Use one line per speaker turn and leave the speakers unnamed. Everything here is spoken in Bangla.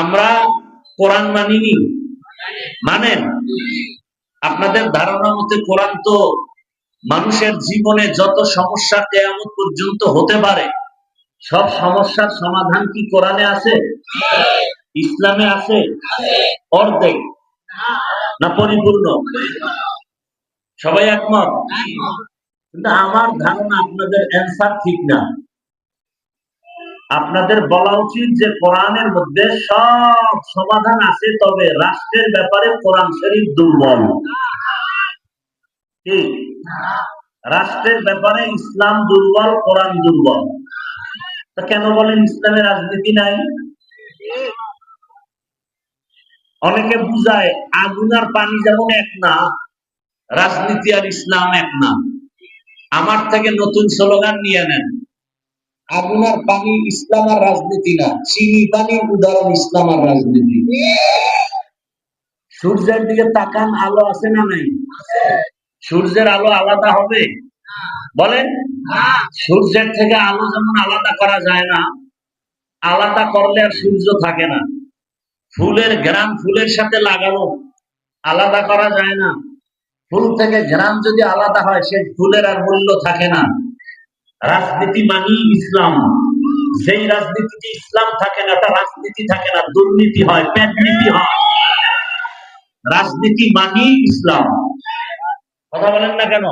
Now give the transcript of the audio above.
আমরা কোরআন মানিনি, মানেন? আপনাদের ধারণা মতে কোরআন তো মানুষের জীবনে যত সমস্যা কিয়ামত পর্যন্ত হতে পারে সব সমস্যার সমাধান কি কোরআনে আছে? ইসলামে আছে? অর্ধেক না পরিপূর্ণ? সবাই একমত? কিন্তু আমার ধারণা আপনাদের অ্যান্সার ঠিক না। আপনাদের বলা উচিত যে কোরআনের মধ্যে সব সমাধান আছে, তবে রাষ্ট্রের ব্যাপারে কোরআন শরীফ দুর্বল। কি? রাষ্ট্রের ব্যাপারে ইসলাম দুর্বল, কোরআন দুর্বল। তো কেন বলেন ইসলামে রাজনীতি নাই? অনেকে বুঝায় আগুন আর পানি যেমন এক না, রাজনীতি আর ইসলাম এক না। আমার থেকে নতুন স্লোগান নিয়ে নেন, আগুন আর পানি ইসলাম আর রাজনীতি না, চিনি পানির উদাহরণ ইসলাম আর রাজনীতি। সূর্যের দিকে তাকান, আলো আছে না নাই? সূর্যের আলো আলাদা হবে? বলেন। সূর্যের থেকে আলো যেমন আলাদা করা যায় না, আলাদা করলে আর সূর্য থাকে না। ফুলের ঘ্রাণ ফুলের সাথে লাগানো, আলাদা করা যায় না। ফুল থেকে ঘ্রাণ যদি আলাদা হয়, সে ফুলের আর মূল্য থাকে না। রাজনীতি মানি ইসলাম। যেই রাজনীতিতে ইসলাম থাকে না, তা রাজনীতি থাকে না, দুর্নীতি হয়, পেটনীতি হয়। রাজনীতি মানি ইসলাম। কথা বলেন না কেন?